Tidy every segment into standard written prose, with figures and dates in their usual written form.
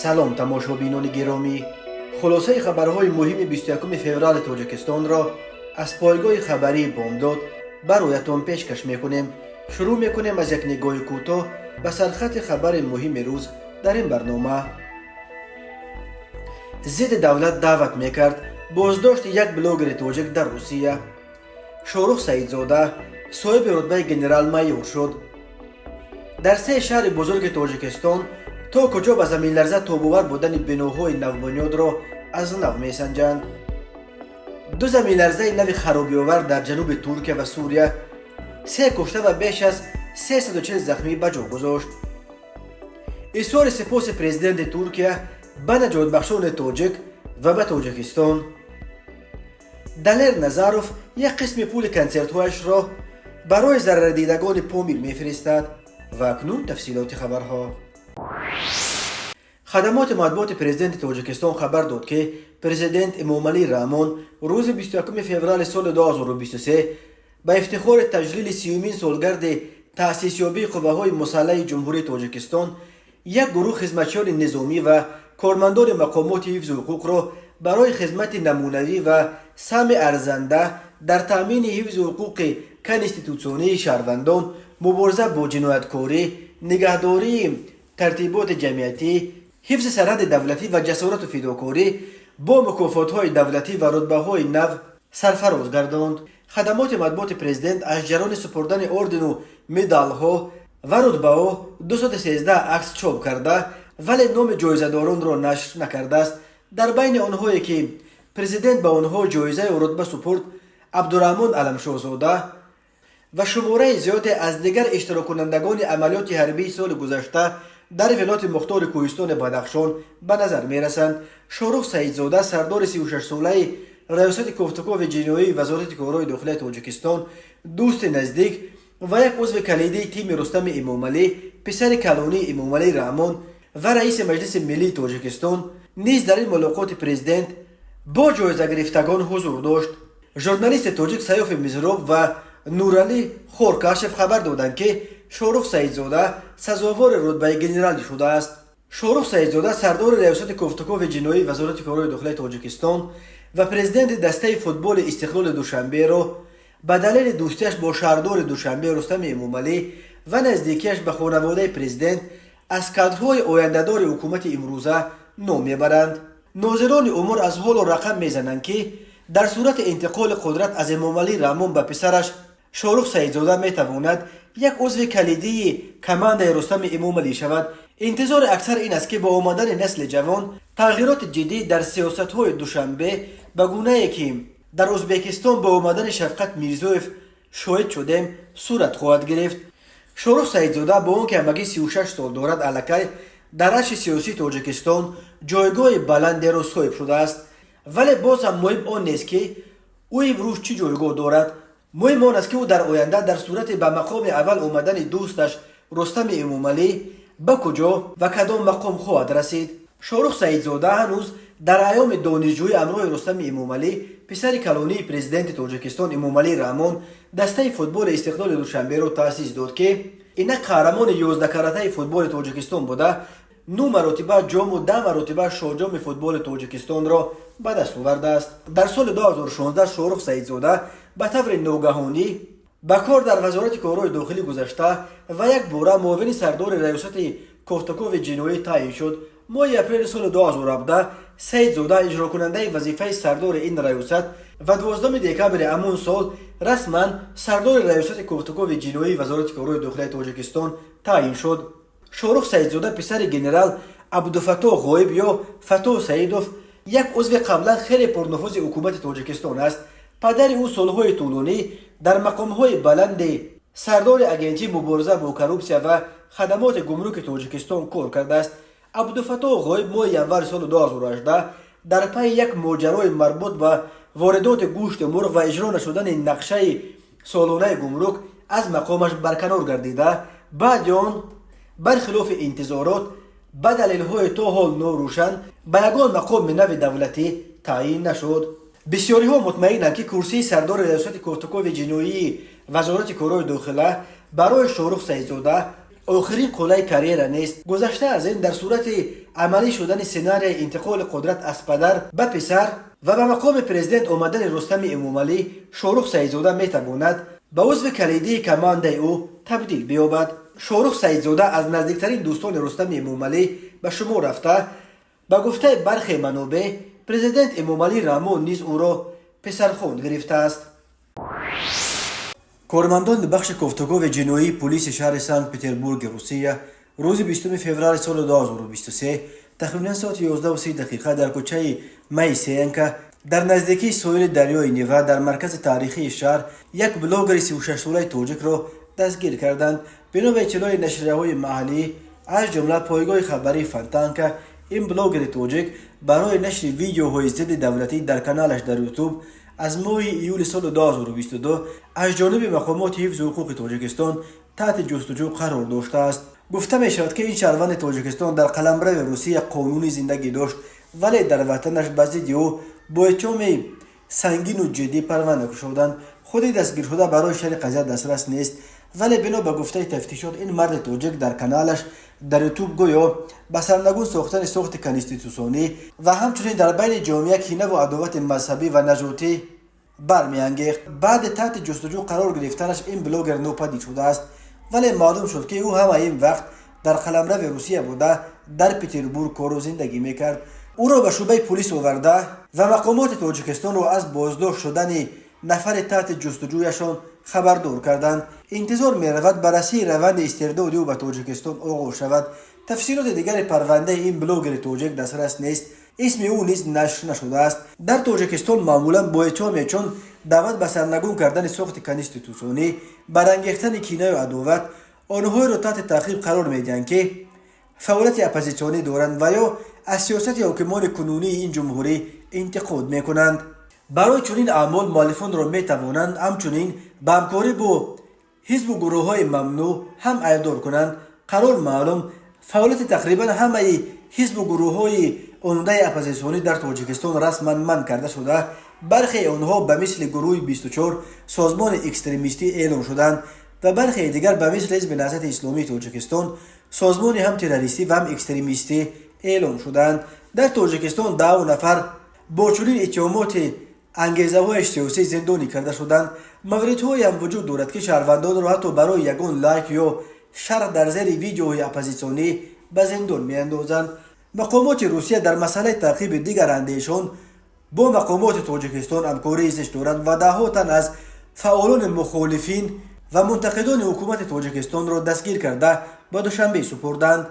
سلام تماشابینان گرامی، خلاصه خبرهای مهم 21 فوریه تاجیکستان را از پایگاه خبری بامداد برایتان پیشکش میکنیم. شروع میکنیم از یک نگاه کوتاه به سرخط خبر مهم روز در این برنامه. ضد دولت دعوت میکرد بازداشت یک بلاگر تاجیک در روسیه. شاروخ سعیدزاده صاحب رتبه گنرال مایور شد. در سه شهر بزرگ تاجیکستان تا کجا به زمین لرزه تاب‌آور بودن بناهای نوبنیاد را از نو میسنجند. دو زمین لرزه نو خرابی‌آور در جنوب ترکیه و سوریه 3 کشته و بیش از 340 زخمی به جا گذاشت. اظهار سپاس پرزیدنت ترکیه به نجات بخشان تاجیک و به تاجیکستان. دلیر نظروف یک قسم پول کنسرت‌هایش را برای ضرر دیدگان پامیر میفرستد و اکنون تفصیلات خبرها. خدمات مطبوعات پرزیدنت تاجیکستان خبر داد که پرزیدنت امامعلی رحمان روز 21 فوریه سال 2023 به افتخار تجلیل 30مین سالگرد تأسیس یابی قوه‌های مسلح جمهوری تاجیکستان یک گروه خدمتیان نظامی و کارمندان مقامات حفظ حقوق را برای خدمت نمونوی و سهم ارزنده در تامین حفظ حقوق کنستیتوسیونی شهروندان، مبارزه با جنایتکاری، نگهداری ترتیبات جمعیتی، حفظ سرحد دولتی و جسارت و فداکاری با مکافات‌های دولتی و رتبه‌های نو سرفراز گرداند. خدمات مطبوعات پرزیدنت از جریان سپردن اردن و مدال‌ها و رتبه‌ها 213 عکس چاپ کرده ولی نام جایزه‌داران را نشر نکرده است. در بین آنهایی که پرزیدنت به آنها جایزه و رتبه سپرد، عبدالرحمن علمشاهزاده و شماره زیادی از دیگر اشتراک کنندگان عملیات حربی سال گذشته در ولایت مختار کوهستان بدخشان به نظر می رسند. شاروخ سعیدزاده سردار 36 ساله ریاست کوفتکوف جنایی وزارت کارهای داخلی تاجیکستان، دوست نزدیک و یک عضو کلیدی تیم رستم امامعلی پسر کلانی امامعلی رحمان و رئیس مجلس ملی تاجیکستان نیز در این ملاقات پرزیدنت با جایزه گرفتگان حضور داشت. ژورنالیست تاجیک سیاف میزروب و نورعلی خورکاشف خبر دادند که شاروخ سعیدزاده سزاوار رتبه گنرالی شده است. شاروخ سعیدزاده سردار ریاست کوفتکوف جنایی وزارت کارهای داخلی تاجیکستان و پرزیدنت دسته فوتبال استقلال دوشنبه را به دلیل دوستیش با شهردار دوشنبه رستم امامعلی و نزدیکیش به خانواده پرزیدنت از کادرهای آینده‌دار حکومت امروزه نام میبرند. ناظران امور از حال و رقم میزنند که در صورت انتقال قدرت از امامعلی رحمان به پسرش شاروخ سعیدزاده میتواند یک عضو کلیدی کماند رستم امامعلی شود. انتظار اکثر این است که با آمدن نسل جوان تغییرات جدی در سیاست‌های دوشنبه به گونه‌ای که در ازبکستان با آمدن شفقت میرزویف شاهد شدیم صورت خواهد گرفت. شاروخ سعیدزاده با آنکه همگی 36 سال دارد الکی در عرصه سیاسی تاجیکستان جایگاه بلندی را صاحب شده است، ولی باز هم مهم آن نیست که او امروز چه جایگاه دارد. مهم آن است که او در آینده در صورت به مقام اول آمدن دوستش رستم امامعلی به کجا و کدام مقام خواهد رسید. شاروخ سعیدزاده هنوز در ایام دانشجویی همراه رستم امامعلی پسر کلانی پرزیدنت تاجیکستان امامعلی رحمان دسته فوتبال استقلال دوشنبه را تأسیس داد که اینک قهرمان 11 کرته فوتبال تاجیکستان بوده، 9 مرتبه جام و 10 مرتبه شاهجام فوتبال تاجیکستان را به دست آورده است. در سال 2016 شاروخ سعیدزاده به طور ناگهانی به کار در وزارت کارهای داخلی گذشته و یک باره معاون سردار ریاست کوفتکوف جنایی تعیین شد. ماه اپریل سال 2017 سعیدزاده اجرا کننده وظیفه سردار این ریاست و 12 دکبر همان سال رسما سردار ریاست کوفتکوف جنایی وزارت کارهای داخلی تاجیکستان تعیین شد. شاروخ سعیدزاده پسر گنرال عبدالفتاح غایب یا فتاح سعیدوف یک عضو قبلا خیلی پرنفوذ حکومت تاجیکستان است. پدر او سالهای طولانی در مقام‌های بلند سردار اگنچی مبارزه با کروپسیا و خدمات گمرک تاجیکستان کار کرده است. عبدالفتاح غایب ماه ینور سال 2018 در پی یک ماجرای مربوط به واردات گوشت مرغ و اجرا نشدن نقشه سالانه گمرک از مقامش برکنار گردیده. بعد آن برخلاف انتظارات به دلایل تا حال ناروشن به یگان مقام نو دولتی تعیین نشد. بسیاری ها مطمئنند که کرسی سردار ریاست کوفتکوف جنایی وزارت کارهای داخلی برای شاروخ سعیدزاده آخرین قله کریر نیست. گذشته از این در صورت عملی شدن سناریوی انتقال قدرت از پدر به پسر و به مقام پرزیدنت آمدن رستم امومعلی، شاهرخ سعیدزاده میتواند به عضو کلیدی کماند او تبدیل بیابد. شاهرخ سعیدزاده از نزدیکترین دوستان رستم امومعلی به شمار رفته. به گفته برخی منابع پرزیدنت امومعلی رامون نیز او را پسرخوان گرفته است. کارمندان بخش گفتگو جنایی پلیس شهر سنت پتربورگ روسیه روز 20 فوریه سال 2023 تقریبا ساعت 11:30 در کوچه میسینکا در نزدیکی ساحل دریای نیوا در مرکز تاریخی شهر یک بلاگر 36 ساله تاجیک را دستگیر کردند. بنا به اطلاع نشریه‌های محلی از جمله پایگاه خبری فانتانکا، این بلاگر تاجیک برای نشر ویدیوهای ضد دولتی در کانالش در یوتیوب از ماه ایول سال 2022 از جانب مقامات حفظ حقوق تاجیکستان تحت جستجو قرار داشته است. گفته می شود که این شهروند تاجیکستان در قلمرو روسیه قانونی زندگی داشت، ولی در وطنش به ضد او با اتهام سنگین و جدی پرونده شدند. خود دستگیر شده برای شرح قضیه دسترس نیست، ولی بنا به گفته تفتیشات این مرد تاجیک در کانالش در یوتیوب گویا به سرنگون ساختن ساخت کانستیتوسیونی و همچنین در بین جامعه کینه و عداوت مذهبی و نژادی برمیانگیخت. بعد تحت جستجو قرار گرفتنش این بلاگر ناپدید شده است، ولی معلوم شد که او هم این وقت در قلمرو روسیه بوده در پتربورگ کار و زندگی میکرد. او را به شعبه پلیس آورده و مقامات تاجیکستان را از بازداشت شدن نفر تحت جستجویشان خبردار کردند. انتظار می رود بررسی روند استرداد او به تاجیکستان آغاز شود. تفصیلات دیگر پرونده این بلاگر تاجیک دسترس نیست. اسم او نیز نشر نشده است. در تاجیکستان معمولا با اتهام چون دعوت به سرنگون کردن ساخت کانستیتوسیونی، برانگیختن کینه و عداوت آنها را تحت تعقیب قرار میدهند که فعالیت اپوزیسیونی دارند و یا از سیاست حاکمان کنونی این جمهوری انتقاد میکنند. برای چنین اعمال مؤلفان را میتوانند همچنین به همکاری با حزب و گروه های ممنوع هم ایبدار کنند. قرار معلوم فعالیت تقریبا همه حزب و گروه های عمده اپوزیسیونی در تاجیکستان رسما منع کرده شده. برخی آنها به مثل گروه 24 سازمان اکستریمیستی اعلام شدند و برخی دیگر به مثل حزب نهضت اسلامی تاجیکستان سازمان هم تروریستی و هم اکستریمیستی اعلام شدند. در تاجیکستان 10 نفر با چنین اتهامات انگیزه‌های سیاسی زندانی کرده شدند. موردهایی هم وجود دارد که شهروندان را حتی برای یگان لایک یا شرح در زیر ویدیوهای اپوزیسیونی به زندان میاندازند. مقامات روسیه در مسئله تعقیب دیگر اندیشان با مقامات تاجیکستان همکاری زشت دارند و ده‌ها تن از فعالان مخالفین و منتقدان حکومت تاجیکستان را دستگیر کرده به دوشنبه سپردند.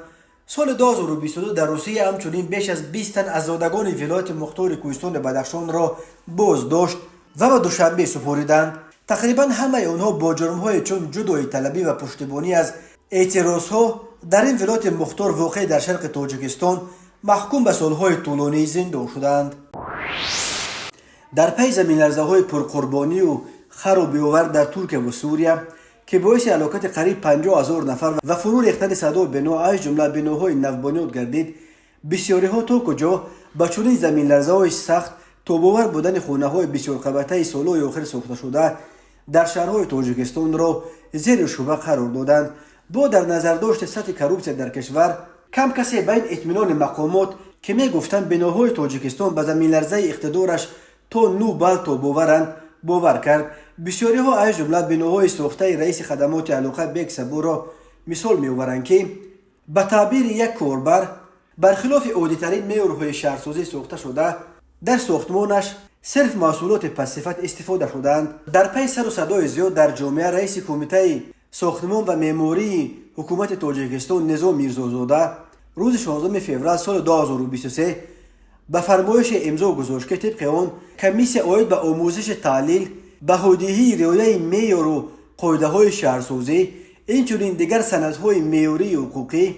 سال 2022 در روسیه همچنین بیش از 20 تن از زادگان ولایت مختار کوهستان بدخشان را بازداشت و به دوشنبه سپردند. تقریبا همه آنها با جرم‌های چون جدایی طلبی و پشتیبانی از اعتراضها در این ولایت مختار واقع در شرق تاجیکستان محکوم به سالهای طولانی زندان شدند. در پی زمین‌لرزه‌های پرقربانی و خرابی‌آور در ترکیه و سوریه که باعث هلاکت قریب 50,000 نفر و فرو ریختن صدها بنا از جمله بناهای نوبنیاد گردید، بسیاری‌ها تا کجا با چنین زمین‌لرزه‌های سخت تا باور بودن خانه‌های بسیار قبطه سالهای آخر ساخته شده در شهرهای تاجیکستان را زیر شبهه قرار دادند. با در نظر داشت سطح کرپسیون در کشور، کم کسی بین اطمینان مقامات که میگفتند بناهای تاجیکستان به زمین‌لرزه اقتدارش تا نوبل تا باورند باور کرد. بسیاری ها از جمله بناهای ساخته رئیس خدمات علاقه بیگ سبو را مثال می‌آورند که به تعبیر یک کاربر برخلاف عادی‌ترین معیارهای شهرسازی ساخته شده در ساختمانش صرف محصولات پس‌صفت استفاده شدند. در پی سر و صدای زیاد در جامعه رئیس کمیته ساختمان و معماری حکومت تاجیکستان نظام میرزازاده روز 16 فوریه سال 2023 به فرمایش امضا گذاشت که طبق آن کمیسیون عاید به آموزش تحلیل بهادهی رعایت معیار و قاعده‌های شهرسازی اینچنین دیگر سندهای معیاری و حقوقی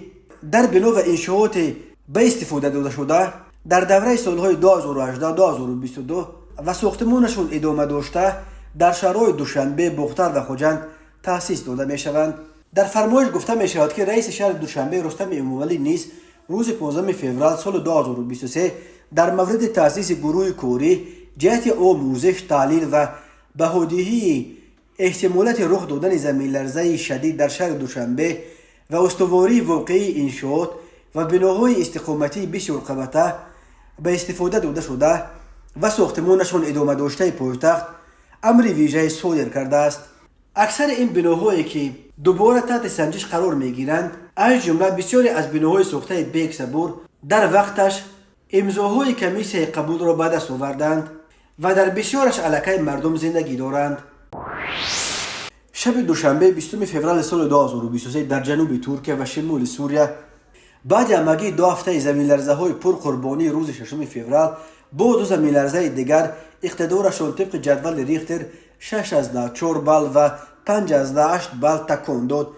در بنا و انشاءات به استفاده داده شده در دوره سالهای 2018-2022 و ساختمانشون ادامه داشته در شهرهای دوشنبه، بختر و خوجند تأسیس داده می شوند. در فرمایش گفته می شود که رئیس شهر دوشنبه رستم امومعلی نیز روز 15 فوریه سال 2023 در مورد تأسیس گروه کاری جهت آموزش، تحلیل و بهادهی احتمالات رخ دادن زمین‌لرزه شدید در شهر دوشنبه و استواری واقعی انشاءات و بناهای استقامتی بسیار قوته به استفاده داده شده و ساختمانشان ادامه داشته پایتخت امر ویژه صادر کرده است. اکثر این بناهایی که دوباره تحت سنجش قرار میگیرند از جمله بسیاری از بناهای ساخته بیگ صبور در وقتش امضاهای کمیسیون قبول را به دست آوردند و در بسیارش علاقه مردم زندگی دارند. شب دوشنبه 20 فوریه سال 2023 در جنوب ترکیه و شمال سوریه بعد همگی 2 هفته زمین لرزه های پر قربانی روز 6 فوریه با 2 زمین لرزه دیگر اقتدارشان طبق جدول ریختر 6.4 بال و 5.8 بال تکان داد.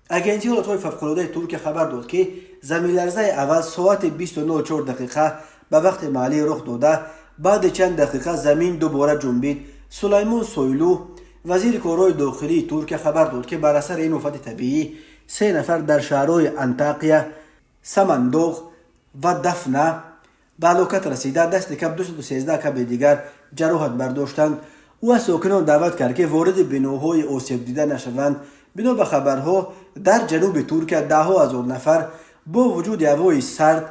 اگنسی حالات فوق‌العاده ترکیه خبر داد که زمین لرزه اول ساعت 20:04 دقیقه به وقت محلی رخ داده. بعد چند دقیقه زمین دوباره جنبید. سلیمان سویلو وزیر کارهای داخلی ترکیه خبر داد که بر اثر این آفت طبیعی 3 نفر در شهرهای انطاکیه، سمندوق و دفنه به هلاکت رسیده. دست کم 213 کم دیگر جراحت برداشتند. او از ساکنان دعوت کرد که وارد بناهای آسیب دیده نشوند. بنا به خبرها در جنوب ترکیه 10,000 نفر با وجود هوای سرد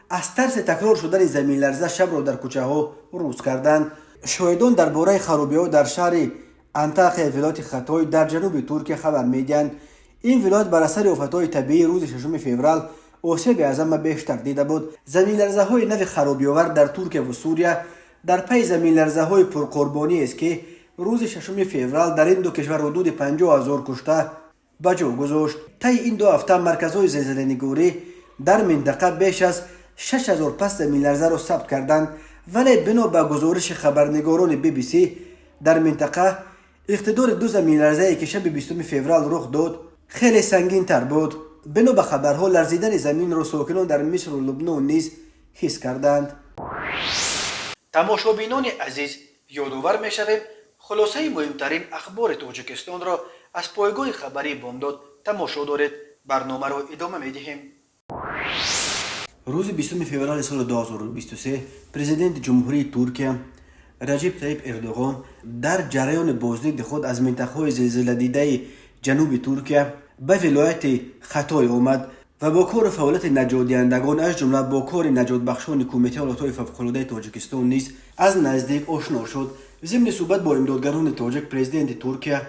از ترس تکرار شدن زمین لرزه شب را در کوچه ها روز کردند. شاهدان درباره خرابی‌ها در شهر انطاکیه ولایت خاتای در جنوب ترکیه خبر میدهند. این ولایت بر اثر آفت‌های طبیعی روز 6 فوریه آسیب اعظم بیشتر دیده بود. زمین لرزه های نو خرابی‌آور در ترکیه و سوریه در پی زمین لرزه های پرقربانی است که روز 6 فوریه در این دو کشور حدود 50,000 کشته به جا گذاشت. طی این 2 هفته مرکزهای زلزله‌نگاری در منطقه بیش از 6,000 پس زمین لرزه را ثبت کردند، ولی بنا به گزارش خبرنگاران BBC در منطقه اقتدار 2 زمین لرزه‌ای که شب 20 فوریه رخ داد خیلی سنگین تر بود. بنا به خبرها لرزیدن زمین را ساکنان در مصر و لبنان نیز حس کردند. تماشابینان عزیز، یادآور می‌شویم خلاصه مهمترین اخبار تاجیکستان را از پایگاه خبری بامداد تماشا دارید. برنامه را ادامه می‌دهیم. روز 20 فوریه سال 2023 پرزیدنت جمهوری ترکیه رجب طیب اردوغان در جریان بازدید خود از منطقه‌های زلزله دیده جنوب ترکیه به ولایت خاتای آمد و با کار فعالیت نجات دهندگان از جمله با کار نجات بخشان کمیته حالات فوق‌العاده تاجیکستان نیز از نزدیک آشنا شد. ضمن صحبت با امدادگران تاجیک پرزیدنت ترکیه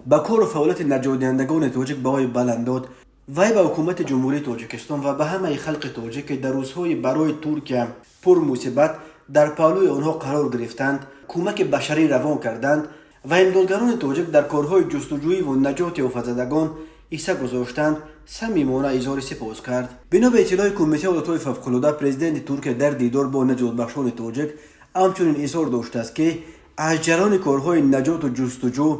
با کار فعالیت نجات دهندگان تاجیک بهای بلند داد و به حکومت جمهوری تاجیکستان و به همه خلق تاجیک در روزهای برای ترکیه پر مصیبت در پهلوی آنها قرار گرفتند کمک بشری روان کردند و امدادگران تاجیک در کارهای جستجویی و نجات آفت‌زدگان حصه گذاشتند. صمیمانه اظهار سپاس کرد. بنا به اطلاع کمیته حالات فوق‌العاده پرزیدنت ترکیه در دیدار با نجات بخشان تاجیک همچنین اظهار داشته است که از جریان کارهای نجات و جستجو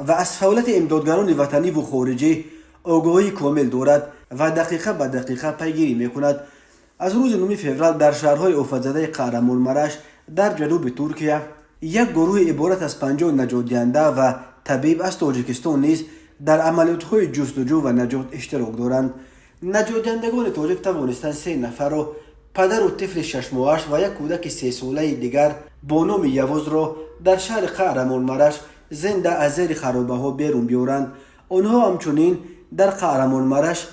و از فعالیت امدادگران وطنی و خارجی آگاهی کامل دارد و دقیقه به دقیقه پیگیری میکند. از روز 9 فوریه در شهرهای آفت‌زده قهرمانمرش در جنوب ترکیه یک گروه عبارت از 50 نجات دهنده و طبیب از تاجیکستان نیز در عملیات‌های جستجو و نجات اشتراک دارند. نجات دهندگان تاجیک توانستند 3 نفر را پدر و طفل 6 ماهش و یک کودک 3 ساله دیگر با نام یوز را در شهر قهرمانمرش زنده از زیر خرابه‌ها بیرون بیارند. آنها همچنین در قهرمانمرش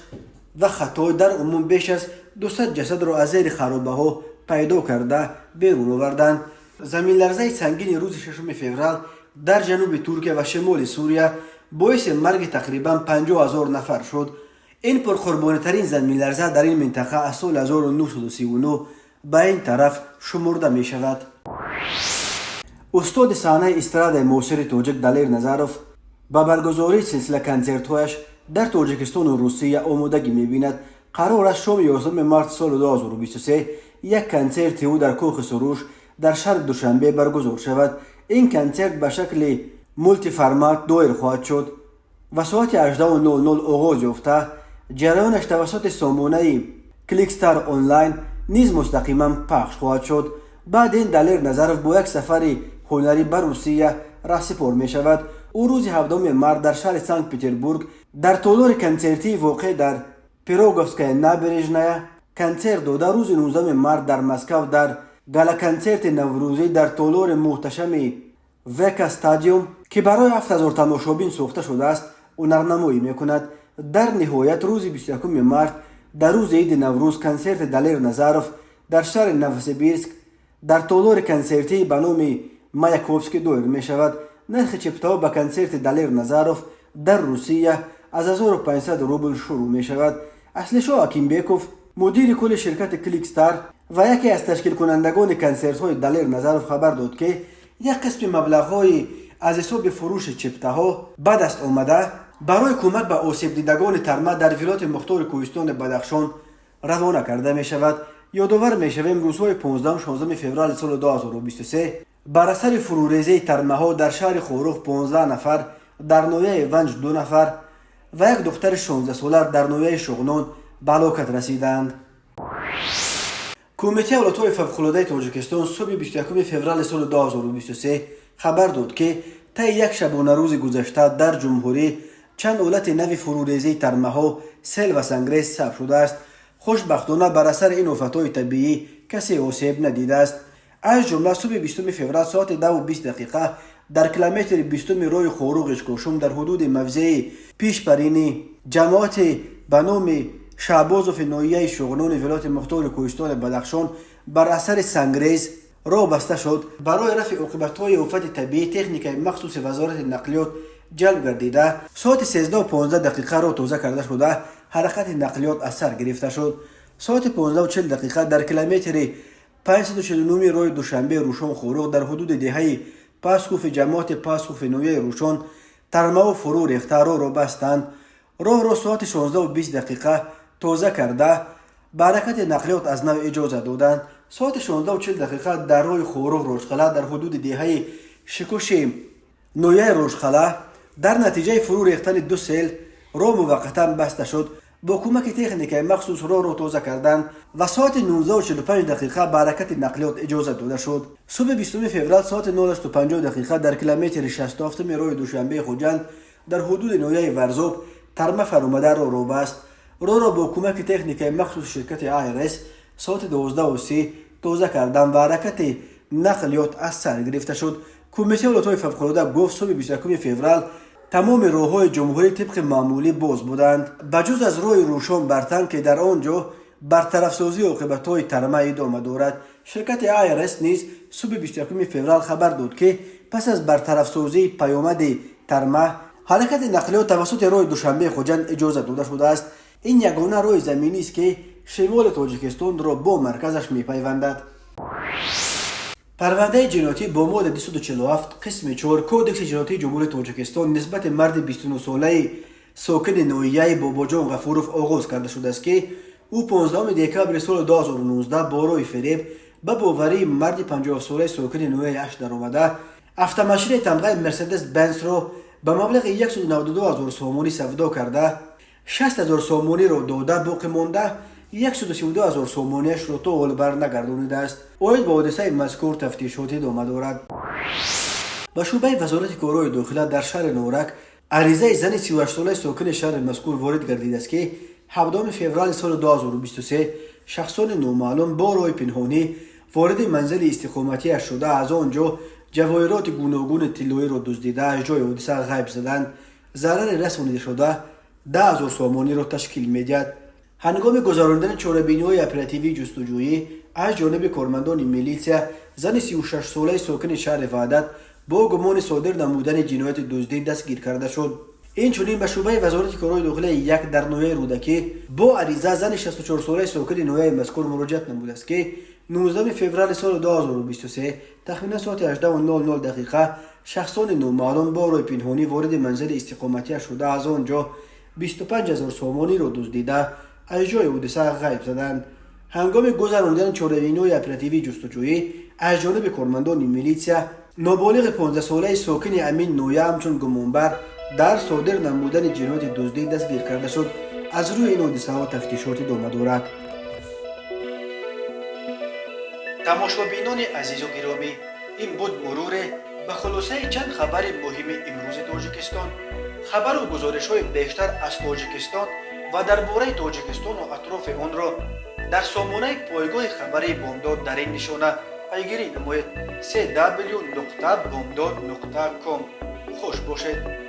و خاتای در عموم بیش از 200 جسد را از زیر خرابه‌ها پیدا کرده بیرون آوردند. زمین لرزه سنگین روز 6 فوریه در جنوب ترکیه و شمال سوریه باعث مرگ تقریبا 50,000 نفر شد. این پرقربانی ترین زمین لرزه در این منطقه از سال 1939 به این طرف شمرده می شود. استاد صحنه استراد معاصر تاجیک دلیر نظروف با برگزاری سلسله کنسرت‌هایش در تاجیکستان و روسیه آمادگی می‌بیند. قرار است شام 11 مارس سال 2023 یک کنسرت او در کوخ سروش در شهر دوشنبه برگزار شود. این کنسرت به شکل مولتی فرمات دایر خواهد شد و ساعت 18:00 آغاز یافته. جریانش توسط سامانه کلیکستار آنلاین نیز مستقیما پخش خواهد شد. بعد این دلیر نظروف با یک سفر هنری به روسیه رهسپار می شود. او روز 17 مارس در شهر سنت پترزبورگ در تالار کنسرتی واقع در پیروگوفسکای نابرژنایا کنسرت داد. روز 19 مارس در مسکو در گالا کنسرت نوروزی در تالار محتشم وک استادیوم که برای 7000 تماشابین ساخته شده است هنرنمایی میکند. در نهایت روز 21 مارت در روز عید نوروز کنسرت دلیر نظروف در شهر نوسیبیرسک در تالار کنسرتی به نام مایاکوفسکی دایر می شود. نرخ چپتاو به کنسرت دلیر نظروف در روسیه از 1500 روبل شروع می شود. اصلشو اکیمبیکوف مدیر کل شرکت کلیکستار و یکی از تشکیل کنندگان کنسرت های دلیر نظروف خبر داد که یک قسم مبلغ های از حساب فروش چپتاها به دست آمده برای کمک به آسیب دیدگان ترمه در ولایت مختار کوهستان بدخشان روانه کرده می شود. یادآور می شویم روزهای 15 16 فوریه سال 2023 بر اثر فروریزی ترمه ها در شهر خوروغ 15 نفر، در ناحیه ونج 2 نفر و یک دختر 16 ساله در ناحیه شغنان به هلاکت رسیدند. کمیته ولایت‌های فوق‌العاده تاجیکستان صبح 21 فوریه سال 2023 خبر داد که طی یک شبانه روز گذشته در جمهوری چند حالت نوی فروریزی ترمه ها، سیل و سنگریز ثبت شده است. خوشبختانه بر اثر این آفت‌های طبیعی کسی آسیب ندیده است. از جمله صبح 20 فوریه ساعت 2:20 در کیلومتر 20 راه خوروغ اشکوشم در حدود موضع پیشبرینی جماعت به نام شعبازوف ناحیه شغنان ولایت مختار کوهستان بدخشان بر اثر سنگریز راه بسته شد. برای رفع عاقبت‌های آفت طبیعی تکنیک مخصوص وزارت نقلیات جلب گردیده ساعت 13:15 را توزیع کرده شده حرکت نقلیات از سر گرفته شد. ساعت 15:40 در کیلومتر 549 راه دوشنبه روشان خوروغ در حدود دهه پاسکوف جماعت پاسکوف نویه روشان ترمه و فرو ریخته را بستند. راه را ساعت 16:20 توزیع کرده به حرکت نقلیات از نو اجازه دادند. ساعت 16:40 در راه خوروغ روشخلا در حدود دهه شکوش نویه روشخلا در نتیجه فرو ریختن 2 سیل راه موقتا بسته شد. با کمک تکنیک مخصوص راه را توزیع کردند و ساعت 19:45 به حرکت نقلیات اجازه داده شد. صبح 20 فوریه ساعت 9:50 در کیلومتر 67 راه دوشنبه خوجند در حدود نویه ورزوب ترمه فرآمده را بست. راه را با کمک تکنیک مخصوص شرکت IRS ساعت 12:30 توزیع کردند و حرکت نقلیات از سر گرفته شد. کمیته ولایت‌های فوق‌العاده گفت صبح 21 فوریه تمام راه‌های جمهوری طبق معمولی باز بودند بجز از راه روشان برتن که در آنجا برطرف‌سازی عاقبت‌های ترمه ادامه دارد. شرکت IRS نیز صبح 21 فوریه خبر داد که پس از برطرف‌سازی پیامد ترمه حرکت نقلیات توسط راه دوشنبه خوجند اجازه داده شده است. این یگانه راه زمینی است که شمال تاجیکستان را با مرکزش می‌پیوندد. پرونده جنایتی با ماده 247 قسم 4 کودکس جنایتی جمهوری تاجیکستان نسبت مرد 29 ساله ساکن ناحیه باباجان غفوروف آغاز کرده شده است که او 15 دکبر سال 2019 با راه فریب به باوری مرد 50 ساله ساکن ناحیه اش درآمده автомашин تمغه مرسدس بنز را به مبلغ 192,000 سومونی سودا کرده 60,000 سومونی را داده باقی مانده 132,000 سومونیش را تا حال بر نگردانیده است. اوید با حادثه مذکور تفتیشات ادامه دارد. به شعبه وزارت کارهای داخله در شهر نورک عریضه زن 38 ساله ساکن شهر مذکور وارد گردیده است که 17 فوریه سال 2023 شخصان نامعلوم با راه پنهانی وارد منزل استقامتی‌اش شده از آنجا جواهرات گوناگون طلایی را دزدیده از جای حادثه غیب زدند. ضرر رسانیده شده 10,000 سومونی را تشکیل می‌دهد. هنگام گذراندن چاره‌بینی‌های اپراتیوی جستجویی از جانب کارمندان میلیسیا زن 36 ساله ساکن شهر وحدت با گمان صادر نمودن جنایت دزدی دستگیر کرده شد. این چنین به شعبه وزارت کارهای داخله یک در ناحیه رودکی با عریضه زن 64 ساله ساکن ناحیه مذکور مراجعت نموده است که 19 فوریه سال 2023 تخمین ساعت 18:00 شخصان نامعلوم با راه پنهانی وارد منزل استقامتی شده از آنجا 25,000 سومونی را دزدیده از جای حادثه غیب زدند. هنگام گذراندن چاره‌بینی‌های اپراتیوی جستجویی از جانب کارمندان میلیسیا نابالغ 15 ساله ساکن امین نویه همچون گمانبر در صادر نمودن جنایت دزدی دستگیر کرده شد. از روی این حادثه ها تفتیشات ادامه دارد. تماشابینان عزیز و گرامی، این بود مرور به خلاصه چند خبر مهم امروز تاجیکستان. خبر و گزارش‌های بیشتر از تاجیکستان و درباره تاجیکستان و اطراف آن را در سامانه پایگاه خبری بامداد در این نشانه پیگیری نمایید: www.bomdad.com. خوش باشید.